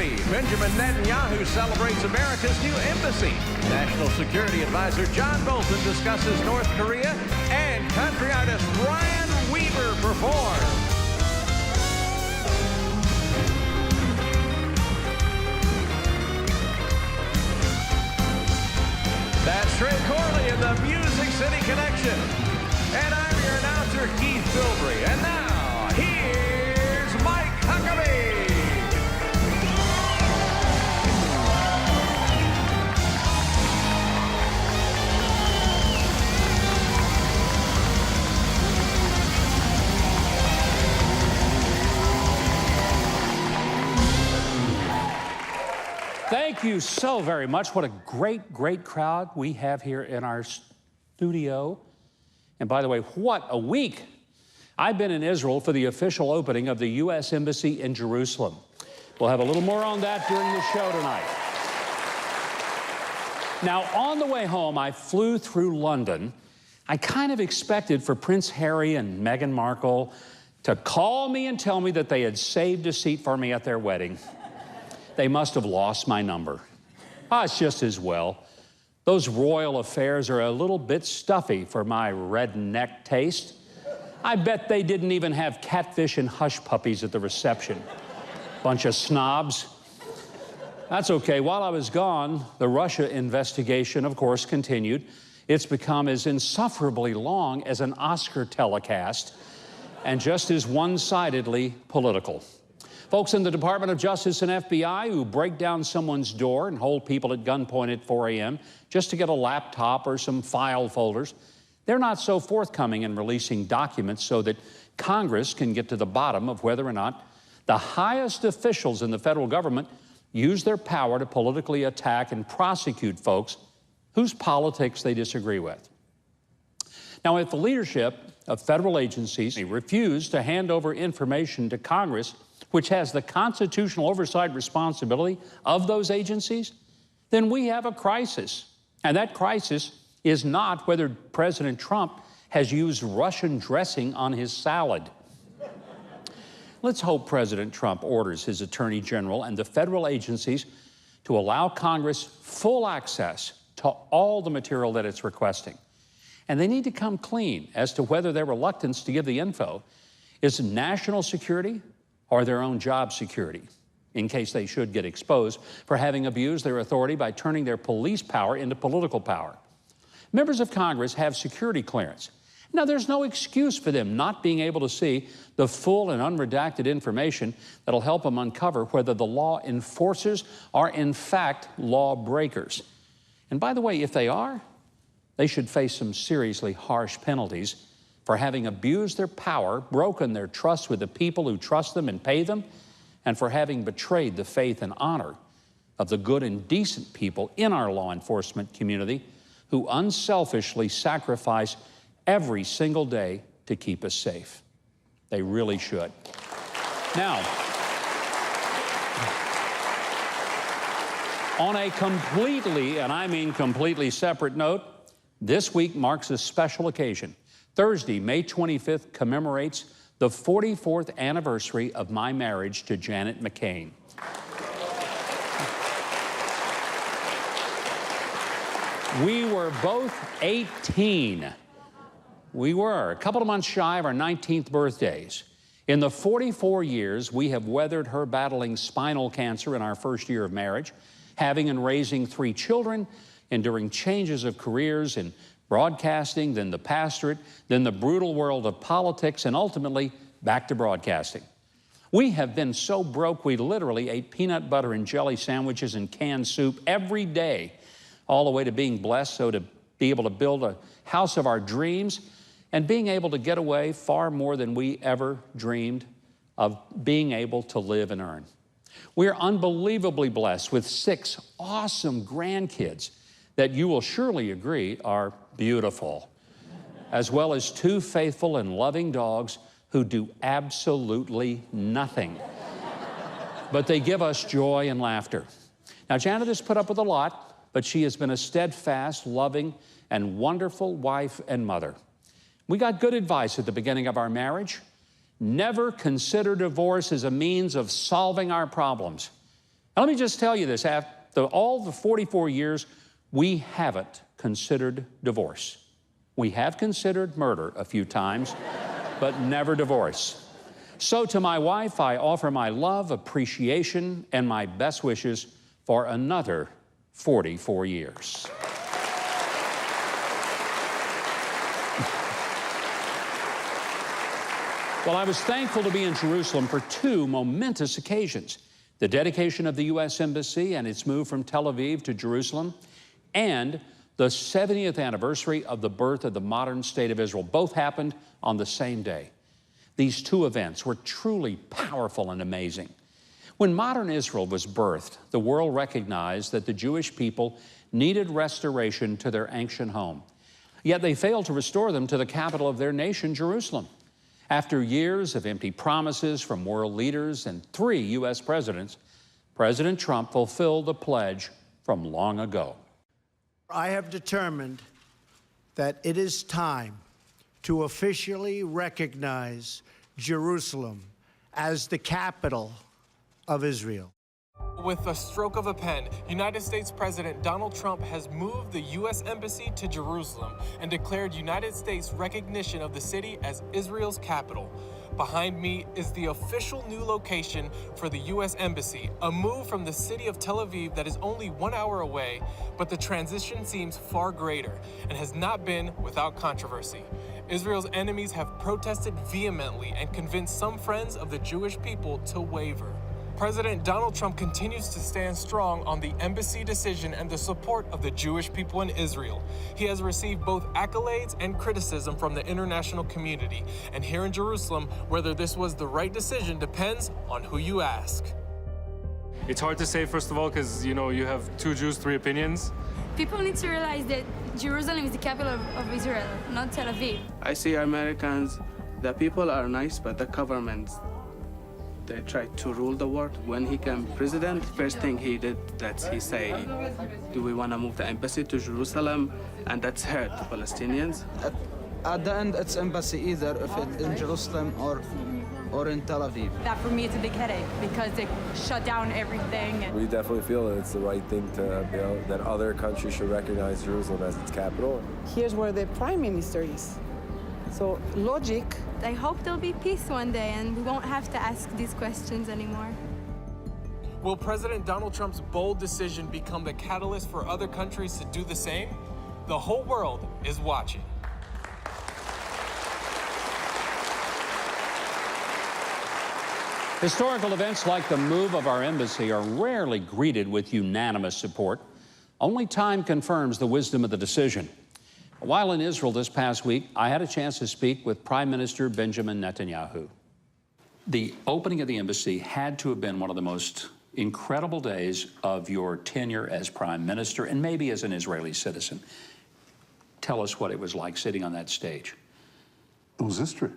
Huckabee. Benjamin Netanyahu celebrates America's new embassy. National Security Advisor John Bolton discusses North Korea. And country artist Ryan Weaver performs. That's Trey Corley in the Music City Connection. And I'm your announcer, Keith Bilbrey. And now, here's Mike Huckabee. Thank you so very much. What a great, great crowd we have here in our studio. And by the way, what a week. I've been in Israel for the official opening of the U.S. Embassy in Jerusalem. We'll have a little more on that during the show tonight. Now, on the way home, I flew through London. I kind of expected for Prince Harry and Meghan Markle to call me and tell me that they had saved a seat for me at their wedding. They must have lost my number. It's just as well. Those royal affairs are a little bit stuffy for my redneck taste. I bet they didn't even have catfish and hush puppies at the reception. Bunch of snobs. That's okay. While I was gone, the Russia investigation, of course, continued. It's become as insufferably long as an Oscar telecast and just as one-sidedly political. Folks in the Department of Justice and FBI who break down someone's door and hold people at gunpoint at 4 a.m. just to get a laptop or some file folders, they're not so forthcoming in releasing documents so that Congress can get to the bottom of whether or not the highest officials in the federal government use their power to politically attack and prosecute folks whose politics they disagree with. Now, if the leadership of federal agencies refuse to hand over information to Congress, which has the constitutional oversight responsibility of those agencies, then we have a crisis. And that crisis is not whether President Trump has used Russian dressing on his salad. Let's hope President Trump orders his Attorney General and the federal agencies to allow Congress full access to all the material that it's requesting. And they need to come clean as to whether their reluctance to give the info is national security or their own job security, in case they should get exposed for having abused their authority by turning their police power into political power. Members of Congress have security clearance. Now, there's no excuse for them not being able to see the full and unredacted information that'll help them uncover whether the law enforcers are in fact lawbreakers. And by the way, if they are, they should face some seriously harsh penalties for having abused their power, broken their trust with the people who trust them and pay them, and for having betrayed the faith and honor of the good and decent people in our law enforcement community who unselfishly sacrifice every single day to keep us safe. They really should. Now, on a completely, and I mean completely separate note, this week marks a special occasion. Thursday, May 25th, commemorates the 44th anniversary of my marriage to Janet McCain. We were both 18. We were a couple of months shy of our 19th birthdays. In the 44 years we have weathered her battling spinal cancer in our first year of marriage, having and raising 3 children, enduring changes of careers in broadcasting, then the pastorate, then the brutal world of politics, and ultimately back to broadcasting. We have been so broke we literally ate peanut butter and jelly sandwiches and canned soup every day, all the way to being blessed so to be able to build a house of our dreams and being able to get away far more than we ever dreamed of being able to live and earn. We are unbelievably blessed with 6 awesome grandkids that you will surely agree are beautiful, as well as 2 faithful and loving dogs who do absolutely nothing. But they give us joy and laughter. Now, Janet has put up with a lot, but she has been a steadfast, loving, and wonderful wife and mother. We got good advice at the beginning of our marriage. Never consider divorce as a means of solving our problems. Now, let me just tell you this. After all the 44 years, we haven't considered divorce. We have considered murder a few times, but never divorce. So to my wife, I offer my love, appreciation, and my best wishes for another 44 years. Well, I was thankful to be in Jerusalem for two momentous occasions: the dedication of the U.S. Embassy and its move from Tel Aviv to Jerusalem, and the 70th anniversary of the birth of the modern state of Israel. Both happened on the same day. These two events were truly powerful and amazing. When modern Israel was birthed, the world recognized that the Jewish people needed restoration to their ancient home. Yet they failed to restore them to the capital of their nation, Jerusalem. After years of empty promises from world leaders and 3 U.S. presidents, President Trump fulfilled the pledge from long ago. I have determined that it is time to officially recognize Jerusalem as the capital of Israel. With a stroke of a pen, United States President Donald Trump has moved the U.S. Embassy to Jerusalem and declared United States recognition of the city as Israel's capital. Behind me is the official new location for the U.S. Embassy, a move from the city of Tel Aviv that is only 1 hour away, but the transition seems far greater and has not been without controversy. Israel's enemies have protested vehemently and convinced some friends of the Jewish people to waver. President Donald Trump continues to stand strong on the embassy decision and the support of the Jewish people in Israel. He has received both accolades and criticism from the international community. And here in Jerusalem, whether this was the right decision depends on who you ask. It's hard to say, first of all, because, you have 2 Jews, 3 opinions. People need to realize that Jerusalem is the capital of Israel, not Tel Aviv. I see Americans, the people are nice, but the government, they try to rule the world. When he came president, first thing he did, that he say, do we want to move the embassy to Jerusalem? And that's hurt the Palestinians. At the end, it's embassy either if it's in Jerusalem or in Tel Aviv. That for me it's a big headache because they shut down everything. We definitely feel that it's the right thing to, that other countries should recognize Jerusalem as its capital. Here's where the prime minister is. So logic. I hope there'll be peace one day and we won't have to ask these questions anymore. Will President Donald Trump's bold decision become the catalyst for other countries to do the same? The whole world is watching. Historical events like the move of our embassy are rarely greeted with unanimous support. Only time confirms the wisdom of the decision. While in Israel this past week, I had a chance to speak with Prime Minister Benjamin Netanyahu. The opening of the embassy had to have been one of the most incredible days of your tenure as Prime Minister and maybe as an Israeli citizen. Tell us what it was like sitting on that stage. It was history.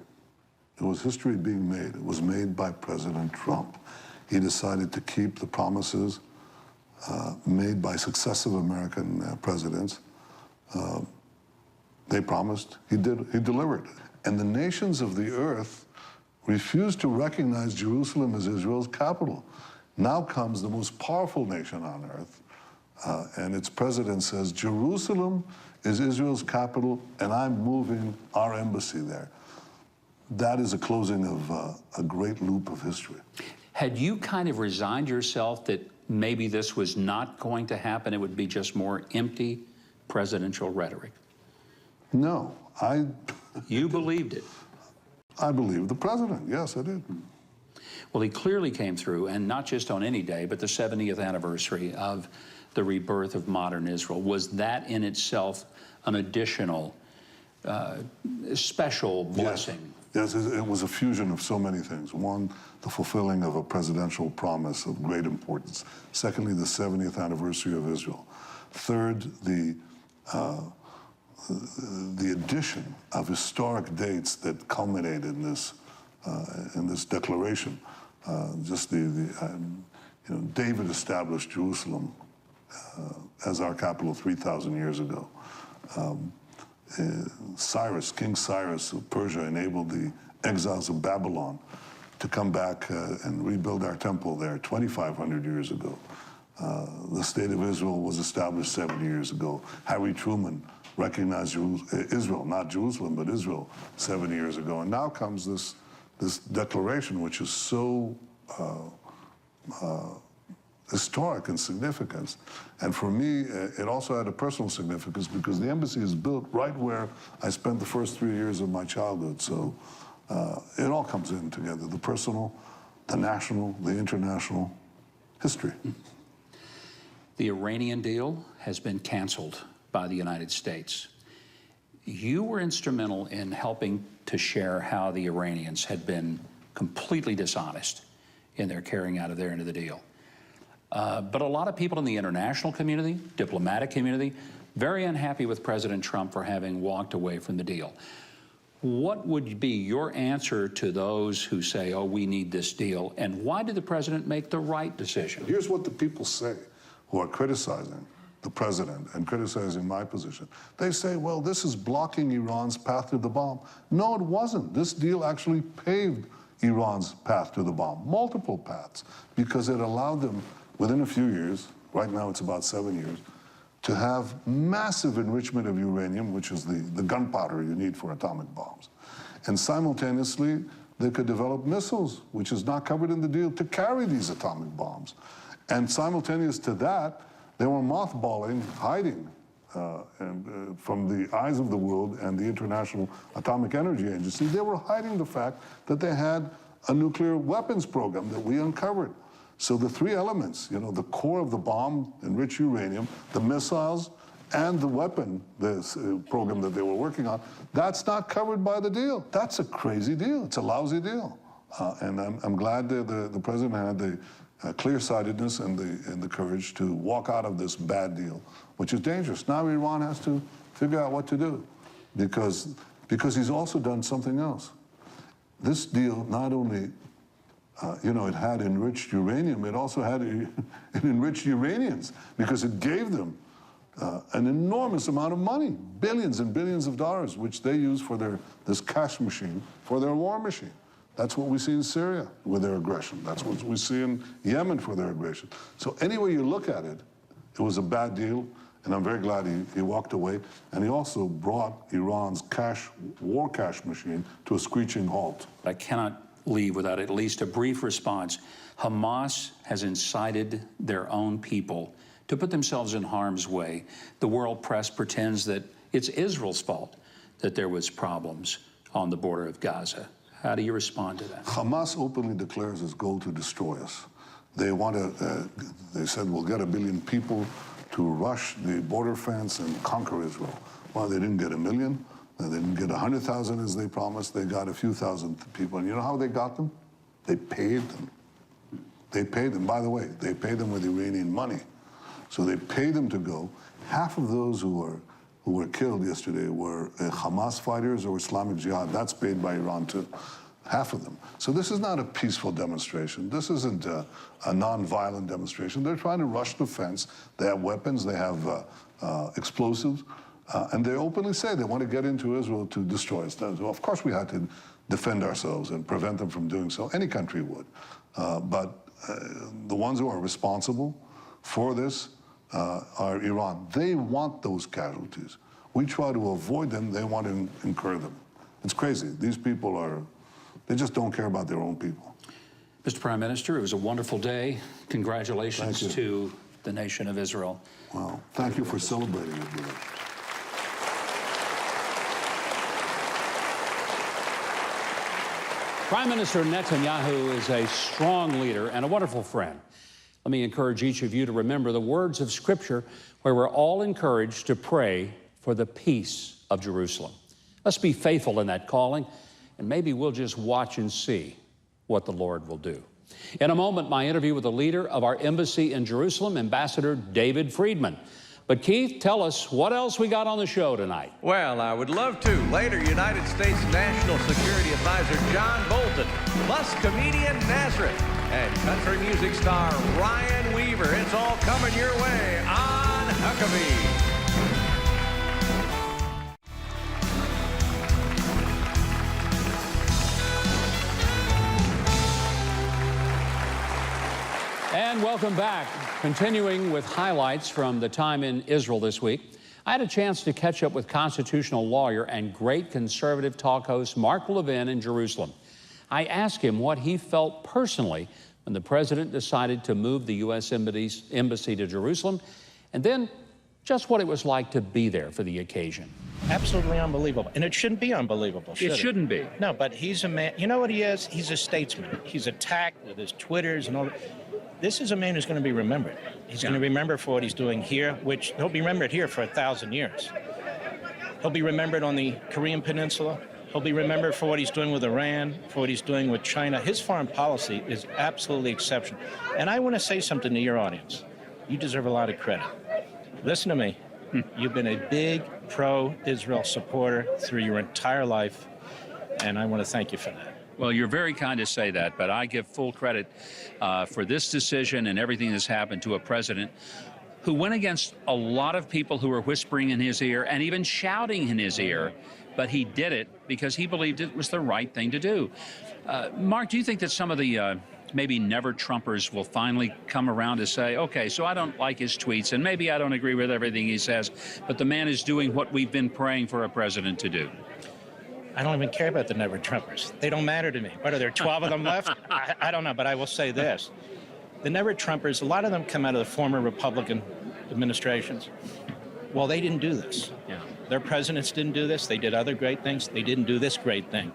It was history being made. It was made by President Trump. He decided to keep the promises made by successive American presidents. They promised, he delivered. And the nations of the earth refused to recognize Jerusalem as Israel's capital. Now comes the most powerful nation on earth, and its president says, Jerusalem is Israel's capital, and I'm moving our embassy there. That is a closing of a great loop of history. Had you kind of resigned yourself that maybe this was not going to happen, it would be just more empty presidential rhetoric? No, You believed it? I believed the president, yes, I did. Well, he clearly came through, and not just on any day, but the 70th anniversary of the rebirth of modern Israel. Was that in itself an additional special blessing? Yes, it was a fusion of so many things. One, the fulfilling of a presidential promise of great importance. Secondly, the 70th anniversary of Israel. Third, the addition of historic dates that culminated in this declaration. David established Jerusalem as our capital 3,000 years ago. King Cyrus of Persia enabled the exiles of Babylon to come back and rebuild our temple there 2,500 years ago. The State of Israel was established 70 years ago. Harry Truman recognized Israel, not Jerusalem, but Israel 70 years ago. And now comes this declaration, which is so historic in significance. And for me, it also had a personal significance because the embassy is built right where I spent the first 3 years of my childhood. So it all comes in together, the personal, the national, the international, history. The Iranian deal has been canceled by the United States. You were instrumental in helping to share how the Iranians had been completely dishonest in their carrying out of their end of the deal. But a lot of people in the international community, diplomatic community, very unhappy with President Trump for having walked away from the deal. What would be your answer to those who say, oh, we need this deal, and why did the president make the right decision? Here's what the people say who are criticizing the president and criticizing my position. They say, well, this is blocking Iran's path to the bomb. No, it wasn't. This deal actually paved Iran's path to the bomb, multiple paths, because it allowed them, within a few years, right now it's about 7 years, to have massive enrichment of uranium, which is the gunpowder you need for atomic bombs. And simultaneously, they could develop missiles, which is not covered in the deal, to carry these atomic bombs. And simultaneous to that, they were mothballing, hiding from the eyes of the world and the International Atomic Energy Agency. They were hiding the fact that they had a nuclear weapons program that we uncovered. So the three elements, you know, the core of the bomb, enriched uranium, the missiles, and the weapon program that they were working on, that's not covered by the deal. That's a crazy deal. It's a lousy deal. And I'm glad that the president had the clear-sightedness and the courage to walk out of this bad deal, which is dangerous. Now Iran has to figure out what to do because he's also done something else. This deal not only you know, it had enriched uranium, it also had enriched Iranians because it gave them an enormous amount of money, billions and billions of dollars, which they use for this cash machine, for their war machine. That's what we see in Syria with their aggression. That's what we see in Yemen for their aggression. So any way you look at it, it was a bad deal, and I'm very glad he walked away. And he also brought Iran's war cash machine to a screeching halt. I cannot leave without at least a brief response. Hamas has incited their own people to put themselves in harm's way. The world press pretends that it's Israel's fault that there was problems on the border of Gaza. How do you respond to that? Hamas openly declares its goal to destroy us. They want to, they said, we'll get 1 billion people to rush the border fence and conquer Israel. Well, they didn't get 1 million. They didn't get 100,000 as they promised. They got a few thousand people. And you know how they got them? They paid them. They paid them. By the way, they paid them with Iranian money. So they paid them to go. Half of those who were killed yesterday were Hamas fighters or Islamic Jihad. That's paid by Iran too, half of them. So this is not a peaceful demonstration. This isn't a non-violent demonstration. They're trying to rush the fence. They have weapons. They have explosives. And they openly say they want to get into Israel to destroy us. So of course we had to defend ourselves and prevent them from doing so. Any country would. But the ones who are responsible for this are Iran. They want those casualties. We try to avoid them. They want to incur them. It's crazy. These people they just don't care about their own people. Mr. Prime Minister, it was a wonderful day. Congratulations to the nation of Israel. Well, thank you for celebrating it with us. Prime Minister Netanyahu is a strong leader and a wonderful friend. Let me encourage each of you to remember the words of Scripture where we're all encouraged to pray for the peace of Jerusalem. Let's be faithful in that calling, and maybe we'll just watch and see what the Lord will do. In a moment, my interview with the leader of our embassy in Jerusalem, Ambassador David Friedman. But Keith, tell us what else we got on the show tonight. Well, I would love to. Later, United States National Security Advisor John Bolton, plus comedian Nazareth, and country music star Ryan Weaver. It's all coming your way on Huckabee. And welcome back. Continuing with highlights from the time in Israel this week, I had a chance to catch up with constitutional lawyer and great conservative talk host Mark Levin in Jerusalem. I asked him what he felt personally when the president decided to move the U.S. embassy to Jerusalem, and then just what it was like to be there for the occasion. Absolutely unbelievable. And it shouldn't be unbelievable, should it? It shouldn't be. No, but he's a man. You know what he is? He's a statesman. He's attacked with his Twitters and all that. This is a man who's going to be remembered. He's going to be remembered for what he's doing here, which he'll be remembered here for 1,000 years. He'll be remembered on the Korean Peninsula. He'll be remembered for what he's doing with Iran, for what he's doing with China. His foreign policy is absolutely exceptional. And I want to say something to your audience. You deserve a lot of credit. Listen to me. You've been a big pro-Israel supporter through your entire life, and I want to thank you for that. Well, you're very kind to say that, but I give full credit for this decision and everything that's happened to a president who went against a lot of people who were whispering in his ear and even shouting in his ear, but he did it because he believed it was the right thing to do. Mark, do you think that some of the maybe never-Trumpers will finally come around to say, okay, so I don't like his tweets, and maybe I don't agree with everything he says, but the man is doing what we've been praying for a president to do? I don't even care about the never-Trumpers. They don't matter to me. What, are there 12 of them left? I don't know, but I will say this. The never-Trumpers, a lot of them come out of the former Republican administrations. Well, they didn't do this. Yeah. Their presidents didn't do this. They did other great things. They didn't do this great thing.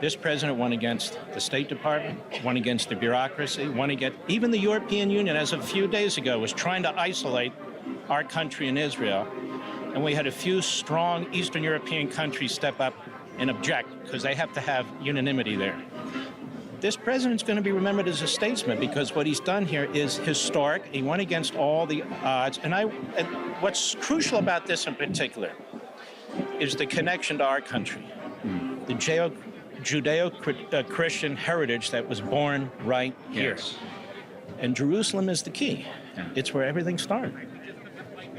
This president went against the State Department, went against the bureaucracy, went against even the European Union, as a few days ago, was trying to isolate our country and Israel. And we had a few strong Eastern European countries step up and object because they have to have unanimity there. This president's going to be remembered as a statesman because what he's done here is historic. He went against all the odds. And what's crucial about this in particular is the connection to our country, the Judeo-Christian heritage that was born right here. Yes. And Jerusalem is the key. Yeah. It's where everything started.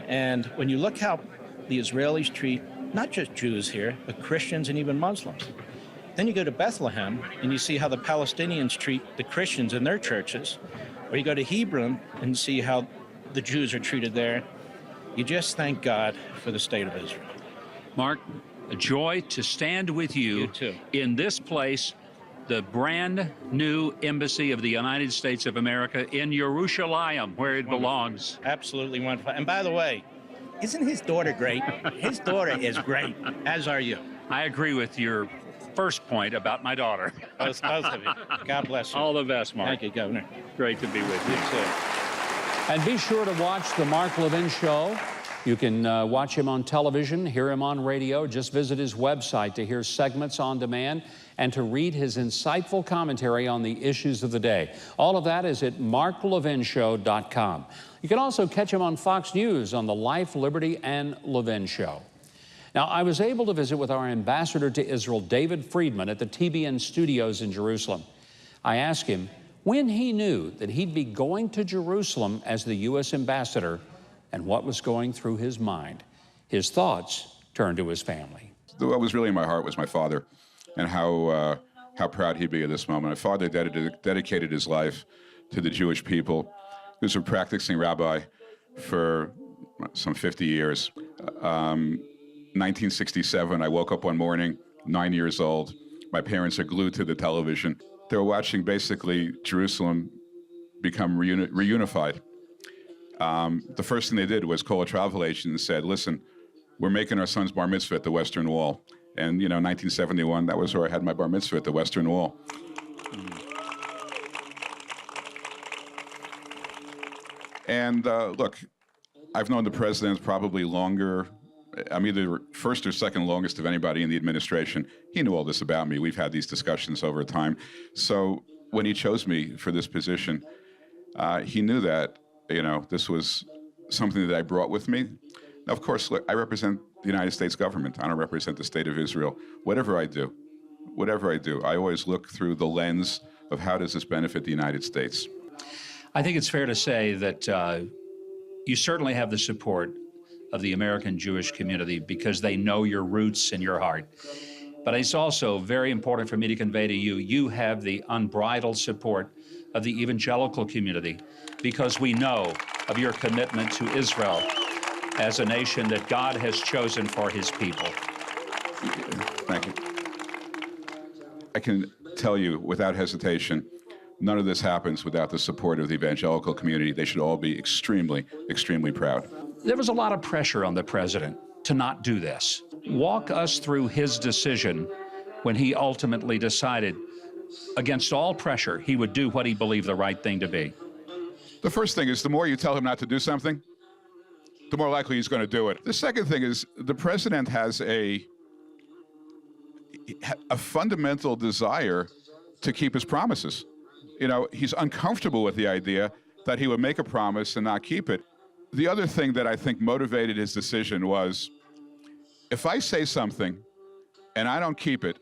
And when you look how the Israelis treat not just Jews here, but Christians and even Muslims. Then you go to Bethlehem and you see how the Palestinians treat the Christians in their churches. Or you go to Hebron and see how the Jews are treated there. You just thank God for the state of Israel. Mark, a joy to stand with you in this place, the brand new embassy of the United States of America in Jerusalem, where it belongs. Absolutely wonderful. And by the way, isn't his daughter great? His daughter is great, as are you. I agree with your first point about my daughter. Both of you. God bless you. All the best, Mark. Thank you, Governor. Great to be with you. You too. And be sure to watch The Mark Levin Show. You can watch him on television, hear him on radio. Just visit his website to hear segments on demand and to read his insightful commentary on the issues of the day. All of that is at marklevinshow.com. You can also catch him on Fox News on the Life, Liberty, and Levin Show. Now, I was able to visit with our ambassador to Israel, David Friedman, at the TBN studios in Jerusalem. I asked him when he knew that he'd be going to Jerusalem as the U.S. ambassador and what was going through his mind. His thoughts turned to his family. What was really in my heart was my father and how proud he'd be at this moment. My father dedicated his life to the Jewish people. He was a practicing rabbi for some 50 years. 1967, I woke up one morning, 9 years old. My parents are glued to the television. They were watching basically Jerusalem become reunified. The first thing they did was call a travel agent and said, listen, we're making our son's bar mitzvah at the Western Wall. And, 1971, that was where I had my bar mitzvah, at the Western Wall. And look, I've known the president probably longer. I'm either first or second longest of anybody in the administration. He knew all this about me. We've had these discussions over time. So when he chose me for this position, he knew that, this was something that I brought with me. Now, of course, look, I represent the United States government. I don't represent the state of Israel. Whatever I do, I always look through the lens of how does this benefit the United States. I think it's fair to say that you certainly have the support of the American Jewish community because they know your roots and your heart. But it's also very important for me to convey to you, you have the unbridled support of the evangelical community, because we know of your commitment to Israel as a nation that God has chosen for his people. Thank you. I can tell you without hesitation, none of this happens without the support of the evangelical community. They should all be extremely, extremely proud. There was a lot of pressure on the president to not do this. Walk us through his decision when he ultimately decided, against all pressure, he would do what he believed the right thing to be. The first thing is the more you tell him not to do something, the more likely he's going to do it. The second thing is the president has a fundamental desire to keep his promises. You know, he's uncomfortable with the idea that he would make a promise and not keep it. The other thing that I think motivated his decision was, if I say something and I don't keep it,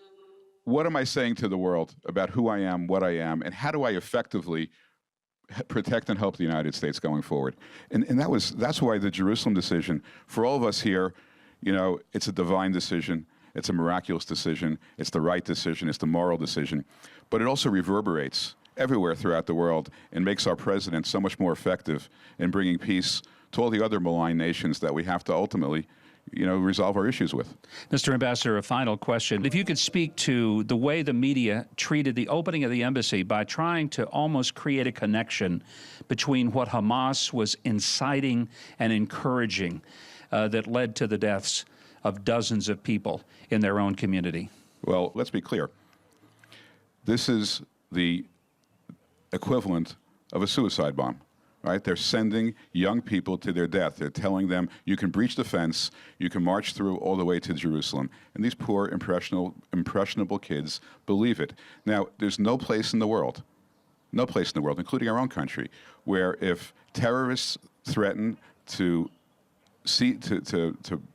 what am I saying to the world about who I am, what I am, and how do I effectively protect and help the United States going forward? And that's why the Jerusalem decision, for all of us here, you know, it's a divine decision. It's a miraculous decision. It's the right decision. It's the moral decision. But it also reverberates everywhere throughout the world and makes our president so much more effective in bringing peace to all the other malign nations that we have to ultimately, you know, resolve our issues with. Mr. Ambassador, a final question. If you could speak to the way the media treated the opening of the embassy by trying to almost create a connection between what Hamas was inciting and encouraging that led to the deaths of dozens of people in their own community. Well, let's be clear. This is the equivalent of a suicide bomb, right? They're sending young people to their death. They're telling them, you can breach the fence, you can march through all the way to Jerusalem. And these poor, impressionable kids believe it. Now, there's no place in the world, including our own country, where if terrorists threaten to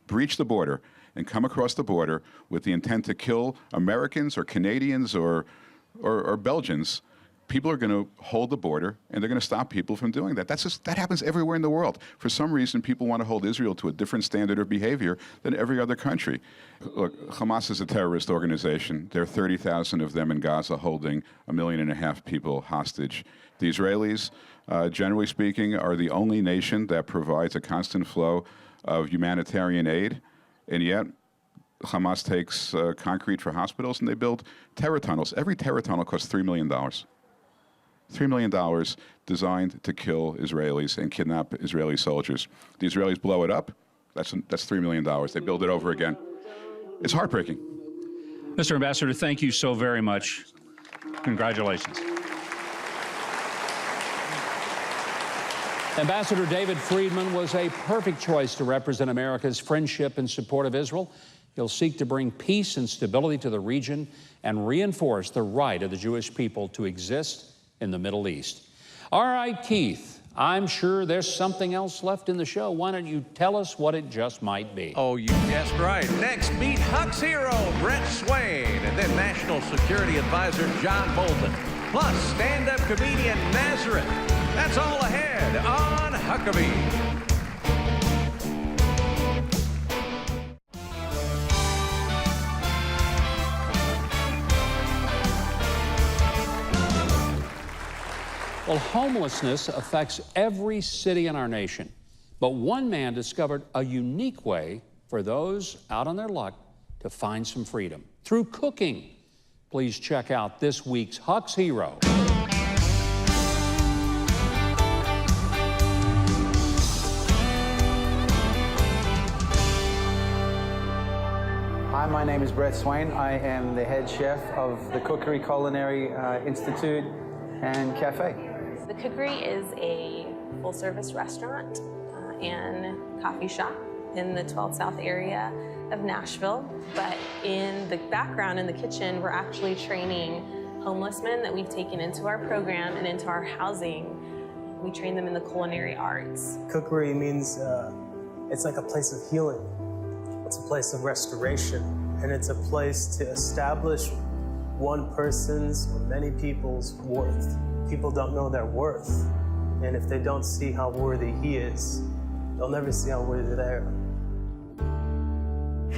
breach the border and come across the border with the intent to kill Americans or Canadians or Belgians, people are going to hold the border and they're going to stop people from doing that. That happens everywhere in the world. For some reason, people want to hold Israel to a different standard of behavior than every other country. Look, Hamas is a terrorist organization. There are 30,000 of them in Gaza holding 1.5 million people hostage. The Israelis, generally speaking, are the only nation that provides a constant flow of humanitarian aid, and yet Hamas takes concrete for hospitals and they build terror tunnels. Every terror tunnel costs $3 million. $3 million designed to kill Israelis and kidnap Israeli soldiers. The Israelis blow it up. That's $3 million. They build it over again. It's heartbreaking. Mr. Ambassador, thank you so very much. Congratulations. Ambassador David Friedman was a perfect choice to represent America's friendship and support of Israel. He'll seek to bring peace and stability to the region and reinforce the right of the Jewish people to exist in the Middle East. All right, Keith, I'm sure there's something else left in the show. Why don't you tell us what it just might be? Oh, you guessed right. Next, meet Huck's hero, Brett Swain, and then National Security Advisor John Bolton, plus stand-up comedian Nazareth. That's all ahead on Huckabee. Well, homelessness affects every city in our nation. But one man discovered a unique way for those out on their luck to find some freedom through cooking. Please check out this week's Huck's Hero. Hi, my name is Brett Swain. I am the head chef of the Cookery Culinary Institute and Cafe. The Cookery is a full-service restaurant and coffee shop in the 12 South area of Nashville. But in the background, in the kitchen, we're actually training homeless men that we've taken into our program and into our housing. We train them in the culinary arts. Cookery means it's like a place of healing. It's a place of restoration, and it's a place to establish one person's or many people's worth. People don't know their worth, and if they don't see how worthy he is, they'll never see how worthy they are.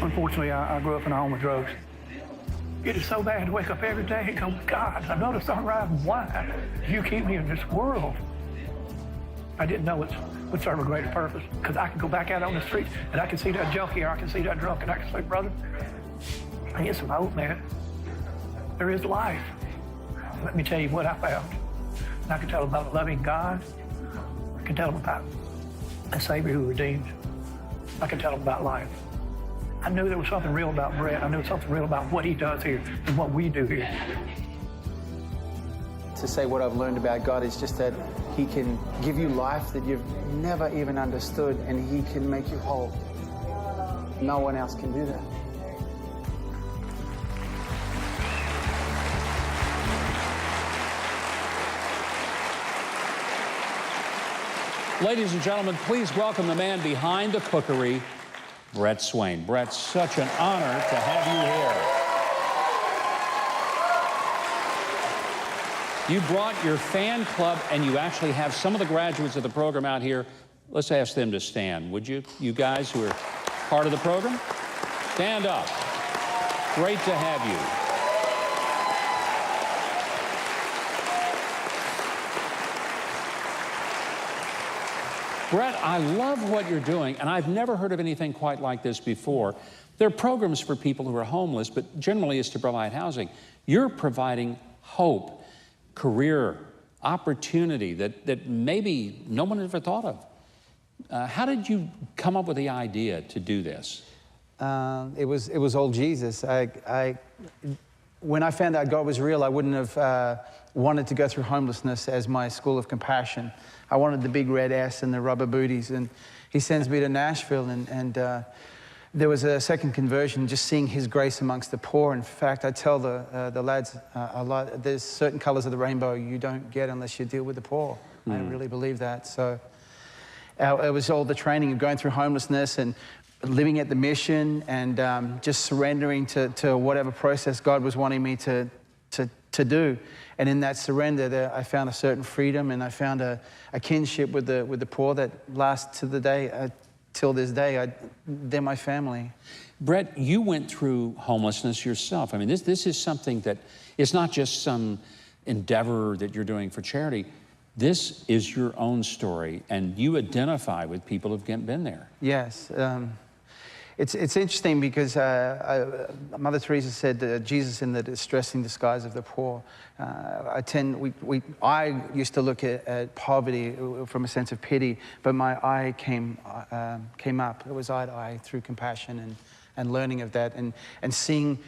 Unfortunately, I grew up in a home with drugs. It is so bad to wake up every day and go, God, I know the sunrise. Why do you keep me in this world? I didn't know it would serve a greater purpose, because I could go back out on the streets and I can see that junkie or I can see that drunk and I can say, brother, I get some hope, man. There is life. Let me tell you what I found. And I can tell them about a loving God. I can tell them about a Savior who redeems. I can tell them about life. I knew there was something real about Brett. I knew something real about what he does here and what we do here. To say what I've learned about God is just that he can give you life that you've never even understood, and he can make you whole. No one else can do that. Ladies and gentlemen, please welcome the man behind the cookery, Brett Swain. Brett, such an honor to have you here. You brought your fan club, and you actually have some of the graduates of the program out here. Let's ask them to stand, would you? You guys who are part of the program, stand up. Great to have you. Brett, I love what you're doing, and I've never heard of anything quite like this before. There are programs for people who are homeless, but generally it's to provide housing. You're providing hope, career, opportunity that maybe no one ever thought of. How did you come up with the idea to do this? It was all Jesus. When I found out God was real, I wouldn't have wanted to go through homelessness as my school of compassion. I wanted the big red S and the rubber booties, and he sends me to Nashville, and there was a second conversion, just seeing his grace amongst the poor. In fact, I tell the lads a lot, there's certain colors of the rainbow you don't get unless you deal with the poor. I really believe that. So it was all the training of going through homelessness and living at the mission, and just surrendering to whatever process God was wanting me to do. And in that surrender, I found a certain freedom, and I found a kinship with the poor that lasts to the day, till this day. They're my family. Brett, you went through homelessness yourself. I mean, this is something that it's not just some endeavor that you're doing for charity. This is your own story, and you identify with people who've been there. Yes. It's interesting because Mother Teresa said, Jesus in the distressing disguise of the poor. I used to look at poverty from a sense of pity, but my eye came up. It was eye to eye through compassion and learning of that, and seeing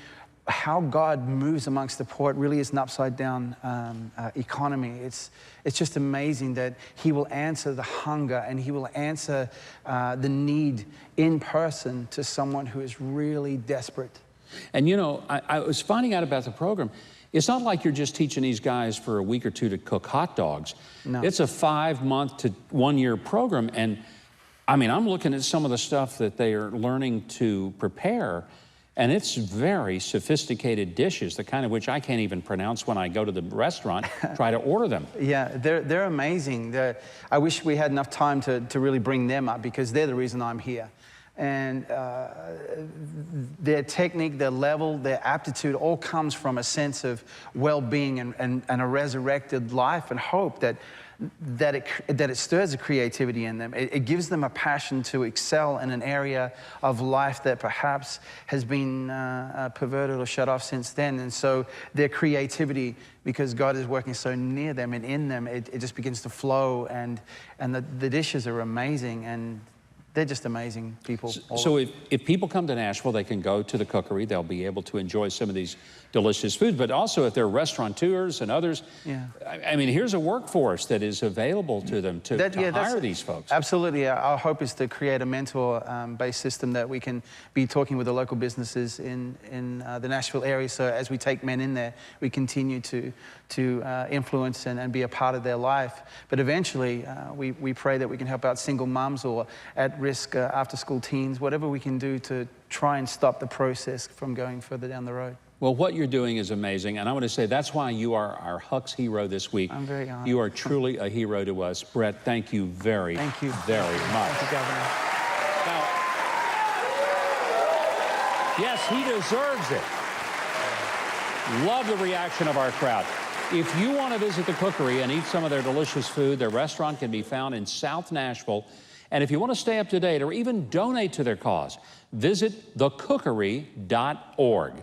how God moves amongst the poor. It really is an upside down economy. It's just amazing that he will answer the hunger, and he will answer the need in person to someone who is really desperate. And you know, I was finding out about the program. It's not like you're just teaching these guys for a week or two to cook hot dogs. No. It's a 5-month to 1-year program. And I mean, I'm looking at some of the stuff that they are learning to prepare, and it's very sophisticated dishes, the kind of which I can't even pronounce when I go to the restaurant, try to order them. Yeah, they're amazing. I wish we had enough time to really bring them up, because they're the reason I'm here. And their technique, their level, their aptitude all comes from a sense of well-being and a resurrected life and hope that it stirs a creativity in them. It gives them a passion to excel in an area of life that perhaps has been perverted or shut off since then. And so their creativity, because God is working so near them and in them, it just begins to flow, and the dishes are amazing, and they're just amazing people. So if people come to Nashville, they can go to the cookery. They'll be able to enjoy some of these delicious foods. But also if they're restaurateurs and others, yeah. I mean, here's a workforce that is available to them to hire these folks. Absolutely. Our hope is to create a mentor-based system that we can be talking with the local businesses in the Nashville area. So as we take men in there, we continue to influence and be a part of their life. But eventually, we pray that we can help out single moms or at-risk after-school teens, whatever we can do to try and stop the process from going further down the road. Well, what you're doing is amazing, and I want to say that's why you are our Huck's hero this week. I'm very honored. You are truly a hero to us. Brett, thank you very much. Thank you very much. Thank you, Governor. Now, yes, he deserves it. Love the reaction of our crowd. If you want to visit the Cookery and eat some of their delicious food, their restaurant can be found in South Nashville. And if you want to stay up to date or even donate to their cause, visit thecookery.org.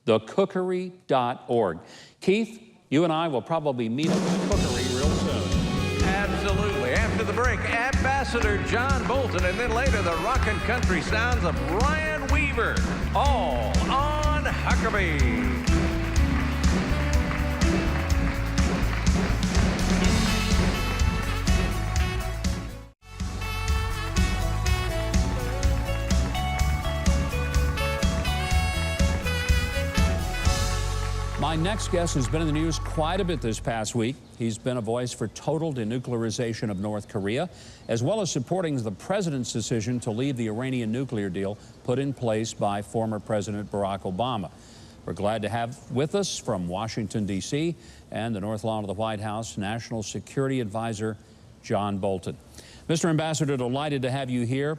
Thecookery.org. Keith, you and I will probably meet up at the Cookery real soon. Absolutely. After the break, Ambassador John Bolton, and then later the rockin' country sounds of Ryan Weaver. All on Huckabee. My next guest has been in the news quite a bit this past week. He's been a voice for total denuclearization of North Korea, as well as supporting the president's decision to leave the Iranian nuclear deal put in place by former President Barack Obama. We're glad to have with us from Washington, D.C. and the North Lawn of the White House, National Security Advisor John Bolton. Mr. Ambassador, delighted to have you here.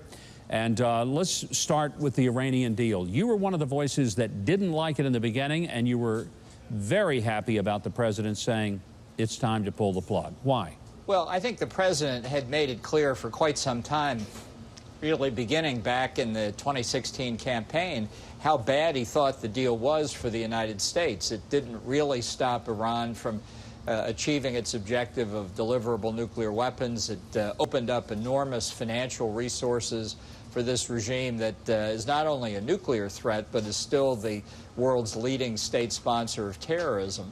And let's start with the Iranian deal. You were one of the voices that didn't like it in the beginning, and you were very happy about the president saying it's time to pull the plug. Why? Well, I think the president had made it clear for quite some time, really beginning back in the 2016 campaign, how bad he thought the deal was for the United States. It didn't really stop Iran from achieving its objective of deliverable nuclear weapons. It opened up enormous financial resources for this regime that is not only a nuclear threat, but is still the world's leading state sponsor of terrorism.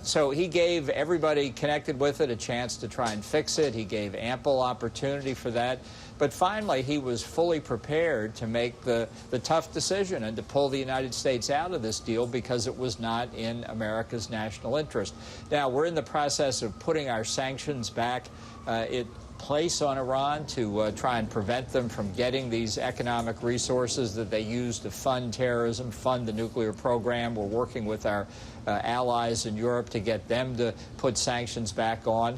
So he gave everybody connected with it a chance to try and fix it. He gave ample opportunity for that. But finally, he was fully prepared to make the tough decision and to pull the United States out of this deal because it was not in America's national interest. Now, we're in the process of putting our sanctions back in place on Iran to try and prevent them from getting these economic resources that they use to fund terrorism, fund the nuclear program. We're working with our allies in Europe to get them to put sanctions back on.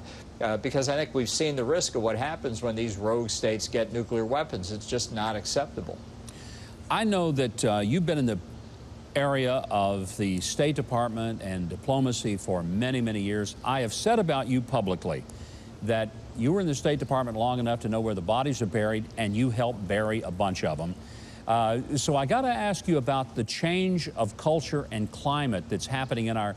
Because I think we've seen the risk of what happens when these rogue states get nuclear weapons. It's just not acceptable. I know that you've been in the area of the State Department and diplomacy for many, many years. I have said about you publicly that you were in the State Department long enough to know where the bodies are buried, and you helped bury a bunch of them. So I got to ask you about the change of culture and climate that's happening in our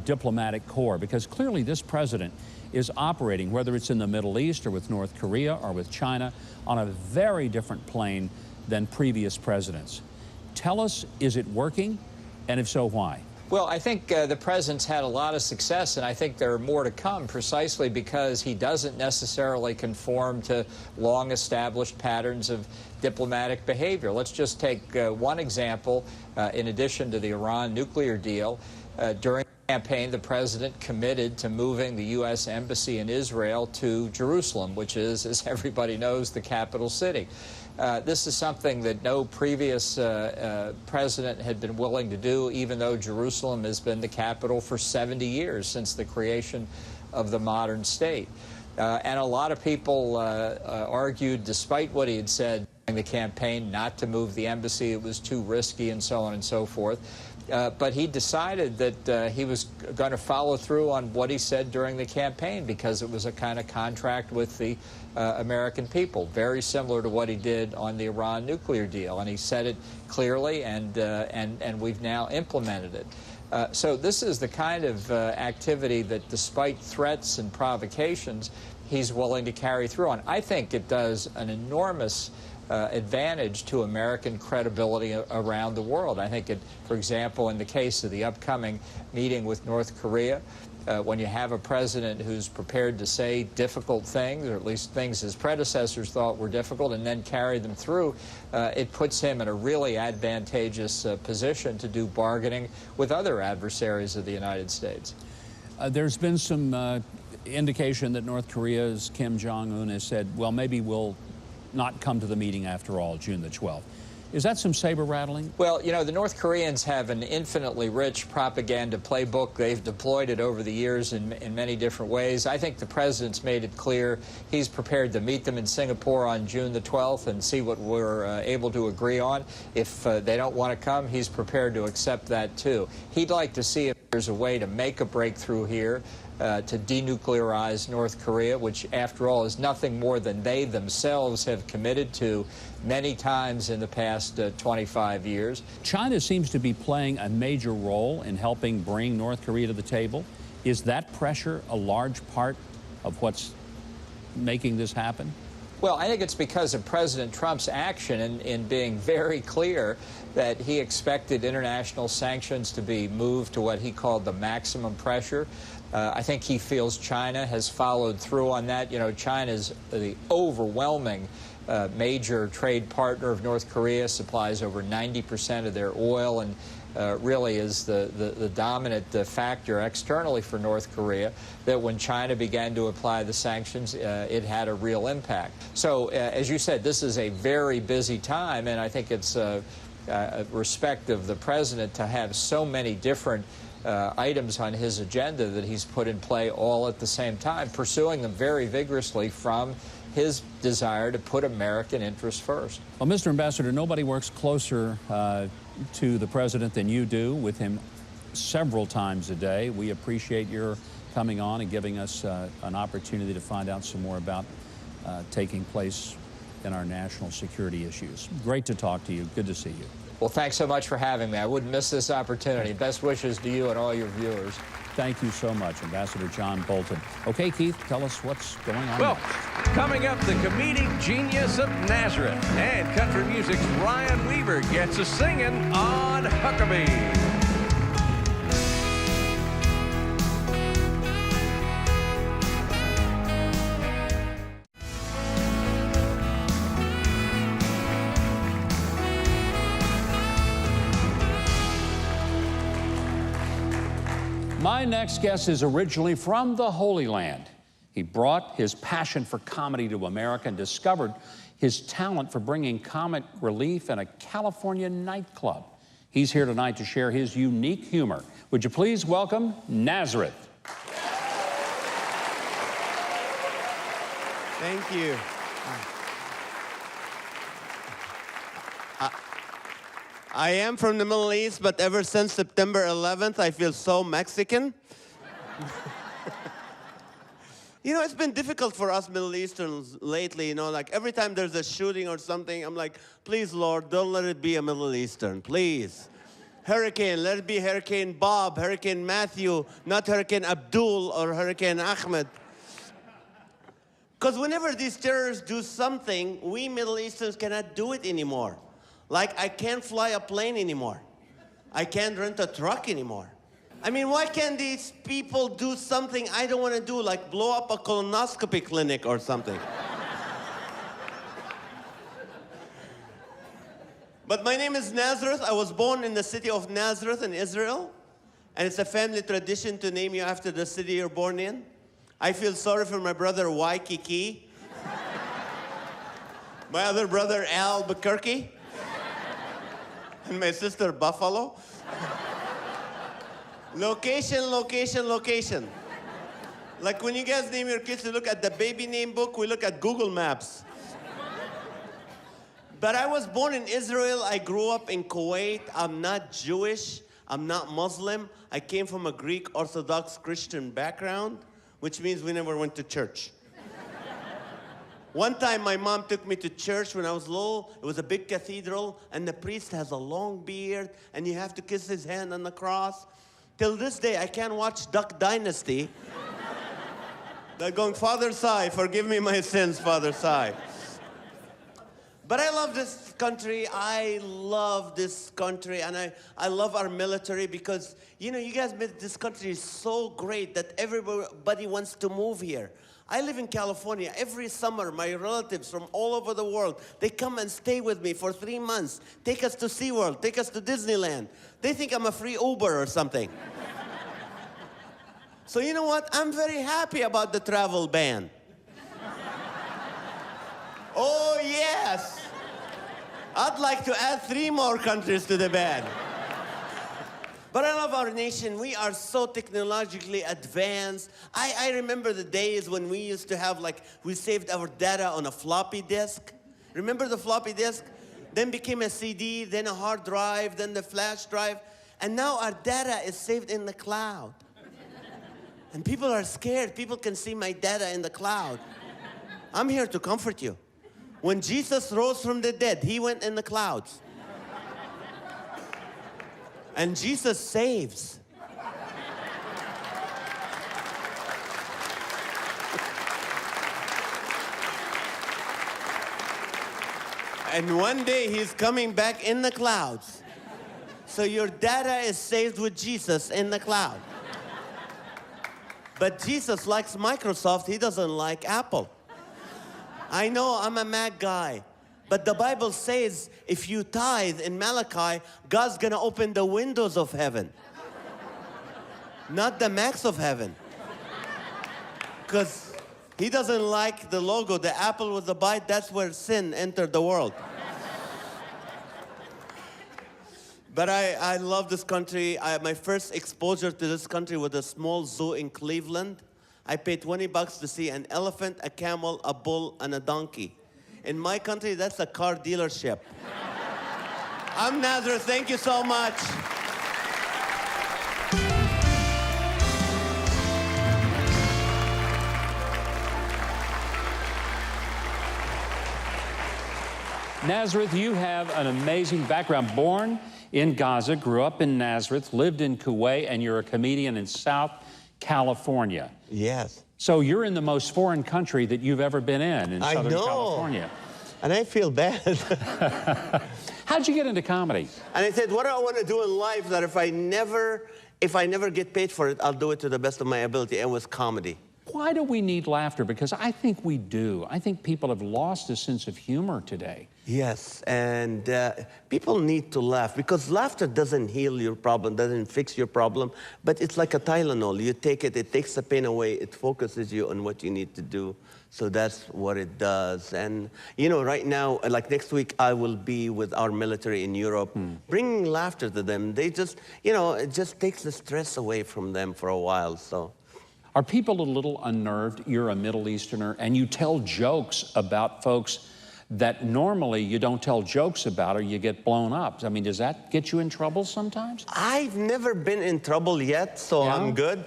diplomatic corps, because clearly this president is operating, whether it's in the Middle East or with North Korea or with China, on a very different plane than previous presidents. Tell us, is it working? And if so, why? Well, I think the president's had a lot of success, and I think there are more to come precisely because he doesn't necessarily conform to long-established patterns of diplomatic behavior. Let's just take one example. In addition to the Iran nuclear deal, during the campaign, the president committed to moving the U.S. Embassy in Israel to Jerusalem, which is, as everybody knows, the capital city. This is something that no previous president had been willing to do, even though Jerusalem has been the capital for 70 years since the creation of the modern state. And a lot of people argued, despite what he had said during the campaign, not to move the embassy. It was too risky and so on and so forth. But he decided that he was going to follow through on what he said during the campaign because it was a kind of contract with the American people, very similar to what he did on the Iran nuclear deal. And he said it clearly, and we've now implemented it. So this is the kind of activity that, despite threats and provocations, he's willing to carry through on. I think it does an enormous advantage to American credibility around the world. I think it, for example, in the case of the upcoming meeting with North Korea, when you have a president who's prepared to say difficult things, or at least things his predecessors thought were difficult, and then carry them through, it puts him in a really advantageous position to do bargaining with other adversaries of the United States. There's been some indication that North Korea's Kim Jong-un has said, well, maybe we'll not come to the meeting after all, June the 12th. Is that some saber rattling? Well, you know, the North Koreans have an infinitely rich propaganda playbook. They've deployed it over the years in many different ways. I think the president's made it clear he's prepared to meet them in Singapore on June the 12th and see what we're able to agree on. If they don't want to come, he's prepared to accept that, too. He'd like to see if there's a way to make a breakthrough here, to denuclearize North Korea, which, after all, is nothing more than they themselves have committed to many times in the past 25 years. China seems to be playing a major role in helping bring North Korea to the table. Is that pressure a large part of what's making this happen? Well, I think it's because of President Trump's action in being very clear that he expected international sanctions to be moved to what he called the maximum pressure. I think he feels China has followed through on that. You know, China's the overwhelming major trade partner of North Korea, supplies over 90% of their oil, and really is the dominant factor externally for North Korea, that when China began to apply the sanctions, it had a real impact. So, as you said, this is a very busy time, and I think it's respect of the president to have so many different items on his agenda that he's put in play all at the same time, pursuing them very vigorously from his desire to put American interests first. Well, Mr. Ambassador, nobody works closer to the president than you do, with him several times a day. We appreciate your coming on and giving us an opportunity to find out some more about taking place in our national security issues. Great to talk to you. Good to see you. Well, thanks so much for having me. I wouldn't miss this opportunity. Best wishes to you and all your viewers. Thank you so much, Ambassador John Bolton. Okay, Keith, tell us what's going on. Well, coming up, the comedic genius of Nazareth and country music's Ryan Weaver gets us singing on Huckabee. My next guest is originally from the Holy Land. He brought his passion for comedy to America and discovered his talent for bringing comic relief in a California nightclub. He's here tonight to share his unique humor. Would you please welcome Nazareth? Thank you. I am from the Middle East, but ever since September 11th, I feel so Mexican. You know, it's been difficult for us Middle Easterns lately, you know, like every time there's a shooting or something, I'm like, please, Lord, don't let it be a Middle Eastern, please. Hurricane, let it be Hurricane Bob, Hurricane Matthew, not Hurricane Abdul or Hurricane Ahmed. Because whenever these terrorists do something, we Middle Easterns cannot do it anymore. Like, I can't fly a plane anymore. I can't rent a truck anymore. I mean, why can't these people do something I don't want to do, like blow up a colonoscopy clinic or something? But my name is Nazareth. I was born in the city of Nazareth in Israel. And it's a family tradition to name you after the city you're born in. I feel sorry for my brother Waikiki. My other brother Albuquerque. And my sister Buffalo. Location, location, location. Like when you guys name your kids, you look at the baby name book, we look at Google Maps. But I was born in Israel. I grew up in Kuwait. I'm not Jewish. I'm not Muslim. I came from a Greek Orthodox Christian background, which means we never went to church. One time, my mom took me to church when I was little. It was a big cathedral, and the priest has a long beard, and you have to kiss his hand on the cross. Till this day, I can't watch Duck Dynasty. They're going, Father Sai, forgive me my sins, Father Sai. But I love this country. I love this country, and I love our military because, you know, you guys made this country so great that everybody wants to move here. I live in California. Every summer, my relatives from all over the world, they come and stay with me for 3 months. Take us to SeaWorld, take us to Disneyland. They think I'm a free Uber or something. So you know what? I'm very happy about the travel ban. Oh, yes. I'd like to add 3 more countries to the band. But I love our nation. We are so technologically advanced. I remember the days when we used to have, like, we saved our data on a floppy disk. Remember the floppy disk? Then became a CD, then a hard drive, then the flash drive. And now our data is saved in the cloud. And people are scared. People can see my data in the cloud. I'm here to comfort you. When Jesus rose from the dead, he went in the clouds. And Jesus saves. And one day he's coming back in the clouds. So your data is saved with Jesus in the cloud. But Jesus likes Microsoft, he doesn't like Apple. I know I'm a Mac guy, but the Bible says if you tithe in Malachi, God's gonna open the windows of heaven. Not the Macs of heaven. Because he doesn't like the logo, the apple with the bite, that's where sin entered the world. But I love this country. My first exposure to this country was a small zoo in Cleveland. I paid $20 to see an elephant, a camel, a bull, and a donkey. In my country, that's a car dealership. I'm Nazareth. Thank you so much. Nazareth, you have an amazing background. Born in Gaza, grew up in Nazareth, lived in Kuwait, and you're a comedian in South California. Yes. So you're in the most foreign country that you've ever been in Southern California. And I feel bad. How'd you get into comedy? And I said, what do I want to do in life that if I never get paid for it, I'll do it to the best of my ability, and it was comedy. Why do we need laughter? Because I think we do. I think people have lost a sense of humor today. Yes, and people need to laugh because laughter doesn't heal your problem, doesn't fix your problem, but it's like a Tylenol. You take it, it takes the pain away, it focuses you on what you need to do. So that's what it does. And, you know, right now, like next week, I will be with our military in Europe, bringing laughter to them. They just, you know, it just takes the stress away from them for a while, so. Are people a little unnerved? You're a Middle Easterner, and you tell jokes about folks that normally you don't tell jokes about or you get blown up. I mean, does that get you in trouble sometimes? I've never been in trouble yet, so I'm good.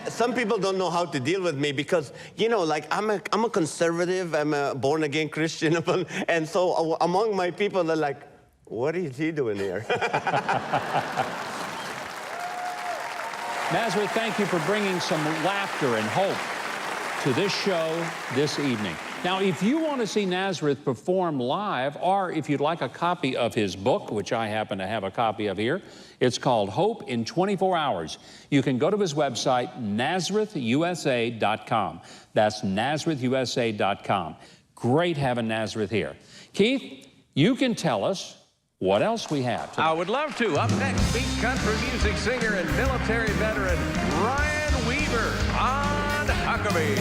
Some people don't know how to deal with me because, you know, like I'm a conservative, I'm a born-again Christian, and so among my people, they're like, what is he doing here? Nazareth, thank you for bringing some laughter and hope to this show this evening. Now, if you want to see Nazareth perform live, or if you'd like a copy of his book, which I happen to have a copy of here, it's called Hope in 24 Hours. You can go to his website, NazarethUSA.com. That's NazarethUSA.com. Great having Nazareth here. Keith, you can tell us what else we have tonight. I would love to. Up next, beat country music singer and military veteran Ryan Weaver on Huckabee.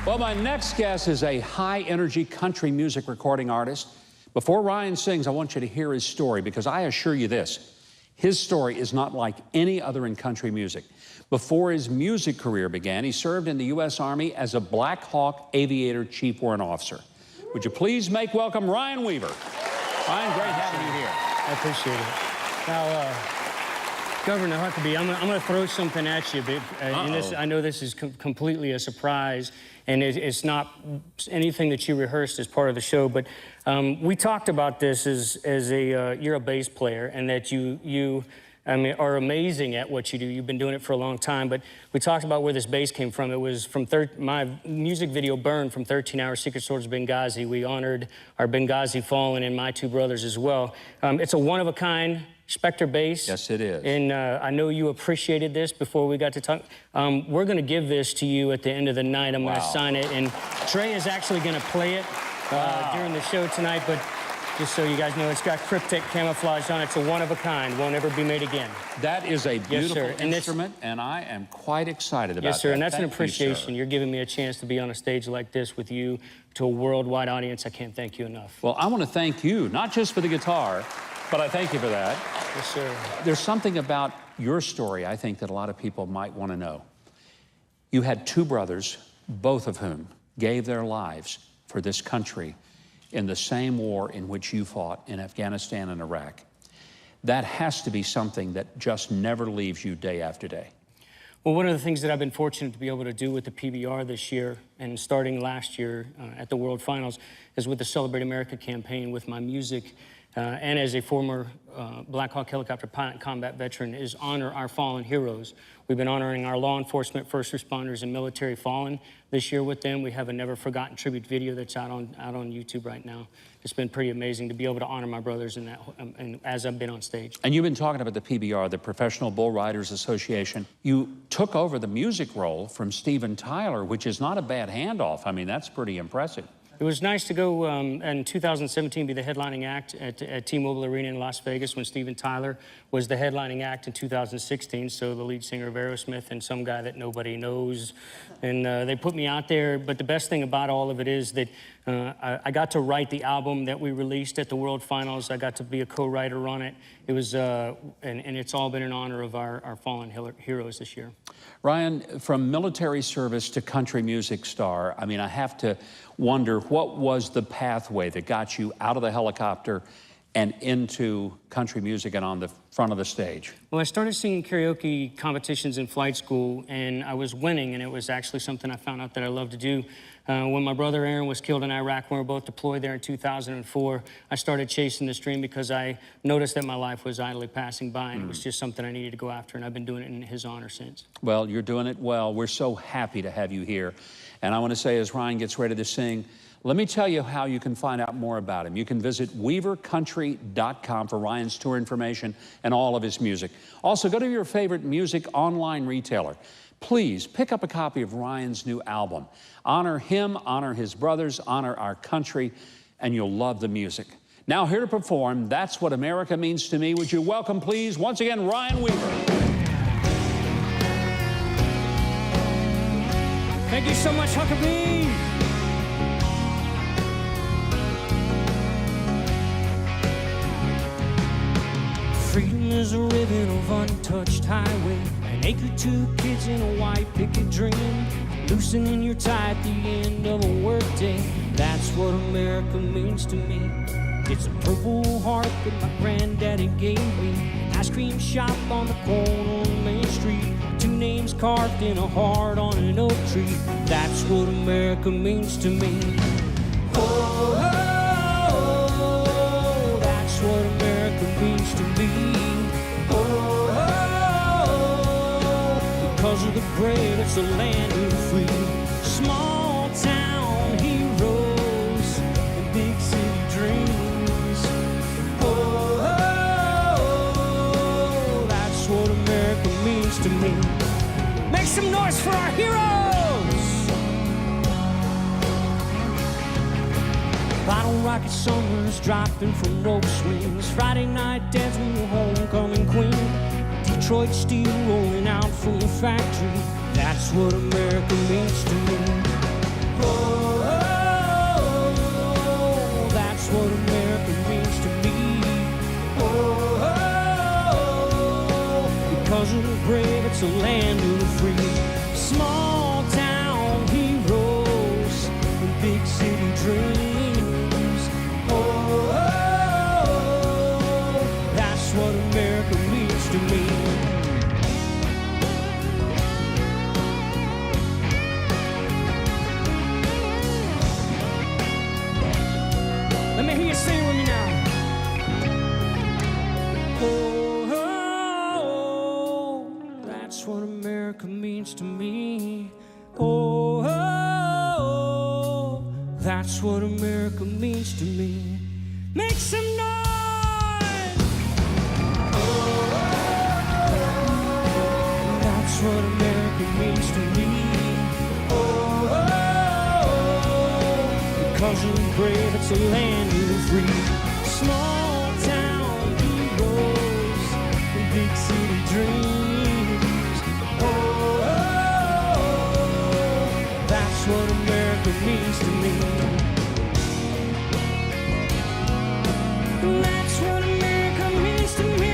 Well, my next guest is a high-energy country music recording artist. Before Ryan sings, I want you to hear his story because I assure you this, his story is not like any other in country music. Before his music career began, he served in the U.S. Army as a Black Hawk Aviator Chief Warrant Officer. Would you please make welcome Ryan Weaver. Ryan, great having you here. I appreciate it. Now, Governor Huckabee, I'm going to throw something at you, but I know this is completely a surprise, and it's not anything that you rehearsed as part of the show, but we talked about this as you're a bass player, and that you are amazing at what you do. You've been doing it for a long time, but we talked about where this bass came from. It was from my music video, Burn, from 13 Hour Secret Swords of Benghazi. We honored our Benghazi fallen and my two brothers as well. It's a one-of-a-kind Spectre bass. Yes, it is. And I know you appreciated this before we got to talk. We're going to give this to you at the end of the night. I'm going to sign it, and Trey is actually going to play it. during the show tonight, but just so you guys know, it's got cryptic camouflage on it. It's a one-of-a-kind, won't ever be made again. That is a beautiful Yes, sir. instrument, and I am quite excited about Yes, sir, that. and that's an Thank you, appreciation. sir. You're giving me a chance to be on a stage like this with you to a worldwide audience. I can't thank you enough. Well, I want to thank you, not just for the guitar, but I thank you for that. Yes, sir. There's something about your story I think that a lot of people might want to know. You had two brothers, both of whom gave their lives for this country in the same war in which you fought in Afghanistan and Iraq. That has to be something that just never leaves you day after day. Well, one of the things that I've been fortunate to be able to do with the PBR this year and starting last year at the World Finals is with the Celebrate America campaign with my music and as a former Black Hawk helicopter pilot and combat veteran is honor our fallen heroes. We've been honoring our law enforcement, first responders, and military fallen this year with them. We have a Never Forgotten tribute video that's out on YouTube right now. It's been pretty amazing to be able to honor my brothers in that, and as I've been on stage. And you've been talking about the PBR, the Professional Bull Riders Association. You took over the music role from Steven Tyler, which is not a bad handoff. I mean, that's pretty impressive. It was nice to go in 2017 be the headlining act at T-Mobile Arena in Las Vegas when Steven Tyler was the headlining act in 2016, so the lead singer of Aerosmith and some guy that nobody knows. And they put me out there, but the best thing about all of it is that I got to write the album that we released at the World Finals. I got to be a co-writer on it. It was, and it's all been in honor of our fallen heroes this year. Ryan, from military service to country music star, I mean, I have to wonder, what was the pathway that got you out of the helicopter and into country music and on the front of the stage? Well, I started singing karaoke competitions in flight school, and I was winning, and it was actually something I found out that I love to do. When my brother Aaron was killed in Iraq, when we were both deployed there in 2004, I started chasing this dream because I noticed that my life was idly passing by, and it was just something I needed to go after, and I've been doing it in his honor since. Well, you're doing it well. We're so happy to have you here. And I want to say, as Ryan gets ready to sing, let me tell you how you can find out more about him. You can visit weavercountry.com for Ryan's tour information and all of his music. Also, go to your favorite music online retailer. Please pick up a copy of Ryan's new album. Honor him, honor his brothers, honor our country, and you'll love the music. Now, here to perform That's What America Means to Me, would you welcome, please, once again, Ryan Weaver. Thank you so much, Huckabee. Freedom is a ribbon of untouched highway, an acre, two kids in a white picket dream, loosening your tie at the end of a workday. That's what America means to me. It's a purple heart that my granddaddy gave me, ice cream shop on the corner of Main Street, two names carved in a heart on an oak tree. That's what America means to me. Oh, oh, oh, that's what America means to me. Oh, oh, oh, because of the brave, it's a land of the free. Small town heroes and big city dreams. Oh, oh, oh, that's what America means to me. Make some noise for our heroes! Bottle rocket summers dropping from rope swings, Friday night dancing with the homecoming queen, Detroit steel rolling out from the factory. That's what America means to me. Oh, oh, oh, that's what America means to me. Oh, oh, oh, because of the brave, it's a land of the free. Small town heroes and big city dreams. Oh, oh, oh, that's what America means to me. Let me hear you sing with me now. Oh, oh, oh, that's what America means to me. Oh, oh, oh, that's what America means to me. Make some noise! Oh, that's what America means to me. Oh, 'cause you're brave, it's a land of the free. Small town heroes, big city dreams. Oh, oh, oh, that's what America means to me. That's what America means to me.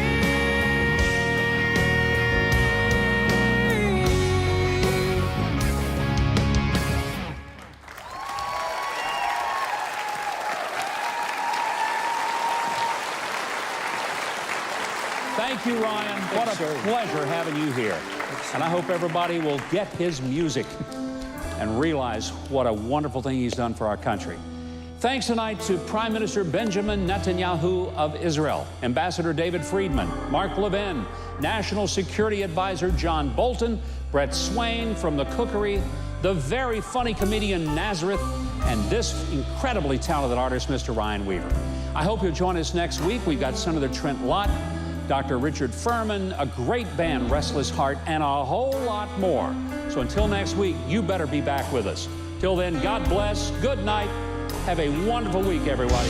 Thank you, Ryan. What a pleasure having you here. And I hope everybody will get his music and realize what a wonderful thing he's done for our country. Thanks tonight to Prime Minister Benjamin Netanyahu of Israel, Ambassador David Friedman, Mark Levin, National Security Advisor John Bolton, Brett Swain from The Cookery, the very funny comedian Nazareth, and this incredibly talented artist, Mr. Ryan Weaver. I hope you'll join us next week. We've got Senator Trent Lott, Dr. Richard Furman, a great band, Restless Heart, and a whole lot more. So until next week, you better be back with us. Till then, God bless, good night, have a wonderful week, everybody.